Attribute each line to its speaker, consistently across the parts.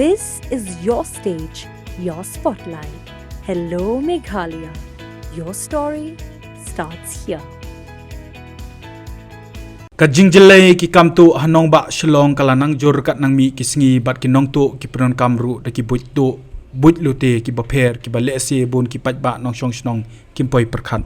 Speaker 1: This is your stage, your spotlight. Hello Meghalaya. Your story starts here.
Speaker 2: Kajingjilai ki kamtu hanong ba shlong kalanang jor kat nang mi kisngi bat ki nong tu ki pron kamru da ki buj tu buj lute ki baper ki balese bon ki paj ba nong shong snong kim poi perkhat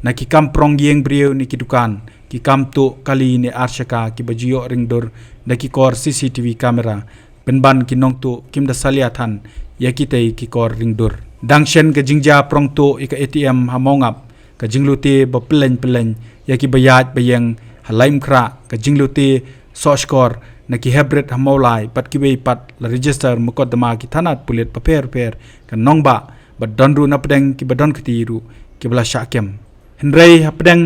Speaker 2: na ki kam prong yeng brieu ni ki dukan ki kamtu kali ni arshaka ki bajiyo ringdor da ki kor CCTV kamera penban ki nong tu kim da saliathan yakitei ki kor ringdor dangshen ka jingja prong tu ika ATM hamongap ka jinglute ba peleng yaki bayat bayang halaim kra ka jinglute soskor na ki hebret hamolai pat ki bei pat la register mukodama ki thanat pulit paper ka nongba ba donru na pedeng ki badon ketiru ki bala syakem hendrei hapedeng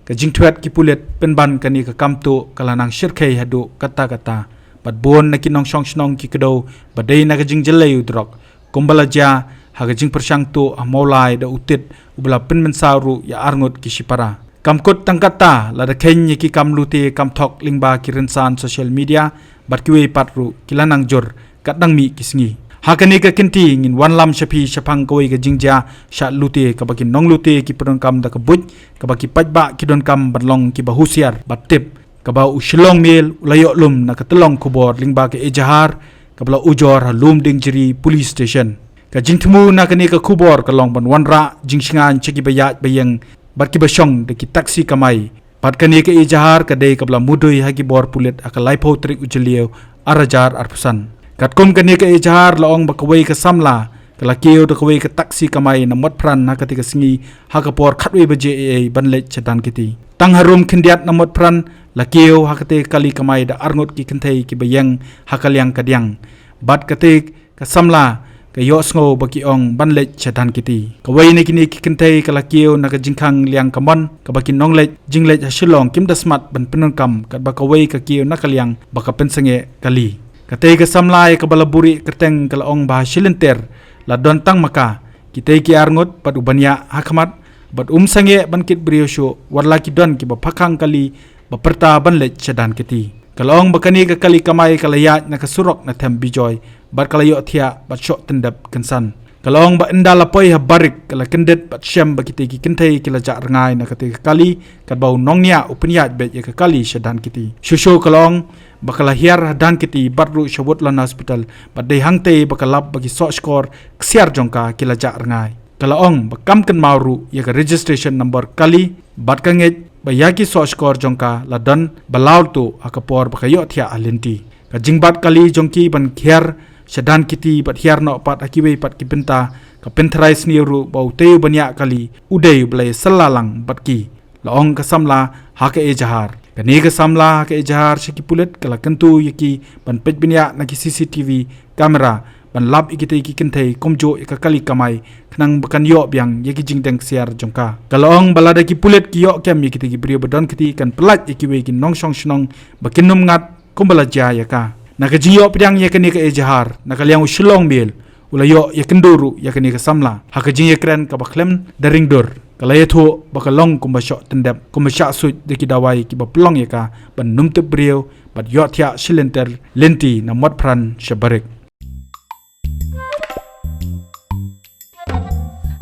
Speaker 2: ka jingthwet ki pulit penban kani ka kamtu kalanang shirkhei hadu kata bat bon na ki nong shong snong ki kedo badai na ka jingjelei udrok kumbalaja haga jing persang tu hamolai da utit ubala penmensaru ya arngut ki sipara kamkut tangkata lada kenya ki kamlute kamthok lingba ki rensan social media batkiwe patru kilanang jor kadang mi kisngi hakani ka kinti ngin wanlam shapi shapang koi ka jingja sha lute ka baki nong lute ki pron kam da ka buj ka baki pajba ki don kam badlong ki bahusiar batip ka ba ushilong mil ulayok lum na ka telong kubor lingba ke ejahar ka bala ujor halum ding jiri police station ka jingtmu na kani ka kubor ka long ban wanra jingsingan cheki bayat bayang bat ki basyong de ki taksi kamai pat kani ke ijahar ka dei kabla mudoi hagi bor pulet aka laipo trik ujelieu arajar arpusan kat kom kani ke ijahar laong bakawai ka samla kala keu de kawai ka taksi kamai na mot pran na katika singi haka por khatwe baje e banle chetan kiti tang harum khindiat na mot pran la keu hakate kali kamai da arngot ki khinthei ki bayang hakaliang kadyang bat kate ka samla ka yosngo baki ong banle chetan kiti kawai ne kini kintei kala kieu na ka jingkhang liang kamon ka baki nongle jingle shilong kim dasmat ban penun kam kat bakawai ka kieu na kaliang baka pensenge kali katei ka samlai ka balaburi kerteng kala ong bah silenter la don tang maka kitei ki arngot pad ubanya hakmat bat sange ban kit briosho warla ki don ki ba phakang kali ba perta banle chedan kiti kalong bakani ka kali kamai kalayat na kasurok na them bijoy bat kalayo thia bat shot tendap kansan kalong ba indala poi ha barik kala kendet bat shem bakiti ki kintai kila ja rangai na kati kali kat bau nongnya upniat bet ya ka kali shadan kiti shusho kalong bakala hiar dan kiti batru shawut lan hospital bat dei hangte bakalap bagi so score ksiar jongka kila ja rangai kalong bakam kan mauru ya ka registration number kali bat kanget bayaki so skor jongka ladan balaul tu akapor bakayo thia alinti ka jingbat kali jongki ban khiar shadan kiti bat hiar no pat akiwe pat kipenta ka penthrais niru bau teu banya kali udai blai salalang batki laong ka samla haka ejahar kani ka samla haka ejahar shikipulet kala kentu yaki ban pejbnya na ki CCTV kamera ban lab ikite ki kintai komjo ka kali kamai khnang bakan yo biang yaki jingdeng siar jongka kalong balada ki pulet ki yo kem yaki ki brio badon kiti kan pelat yaki we ki nong shong shnong bakinum ngat kumbala jaya ka naka jiyo pidang yakani ka ejahar naka liang ushilong mil ulayo yakenduru yakani ka samla haka jing yakren ka baklem daringdor kalayatho bakalong kumbasho tendap kumbasha suit deki dawai ki baplong yaka ban numte brio bat yo thia silenter lenti na mot pran shabarik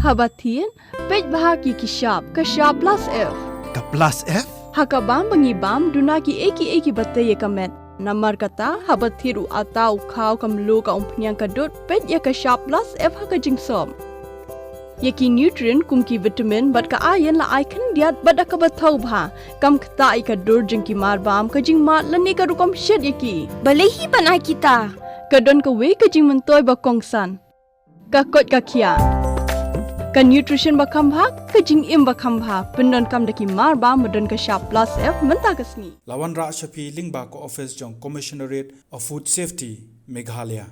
Speaker 3: Habatin, pej bahagi kishab, kashab plus F.
Speaker 4: Ka plus F?
Speaker 3: Hakabam bangibam duna ki eki bate ye kamet. Namar kata habathiru atau kau kamlu ka umpnyang kadut pej ye kashab plus F haka jingsom. Yeki nutrient kum ki vitamin bat ka iron la icon diat bat ka bathau bha kam khta ka dur jing ki marbam ka jing mat lani ka rukom shed yeki.
Speaker 5: Balehi banai kita.
Speaker 3: Kadon ka we ka jing mentoy ba kongsan. Ka kot ka kia. Ka nutrition bakam bhak ka jing im bakam bha pendon kam daki mar ba modon ka sharp plus F menta kasni
Speaker 2: lawan ra shapi lingba ko office jong commissionerate of food safety Meghalaya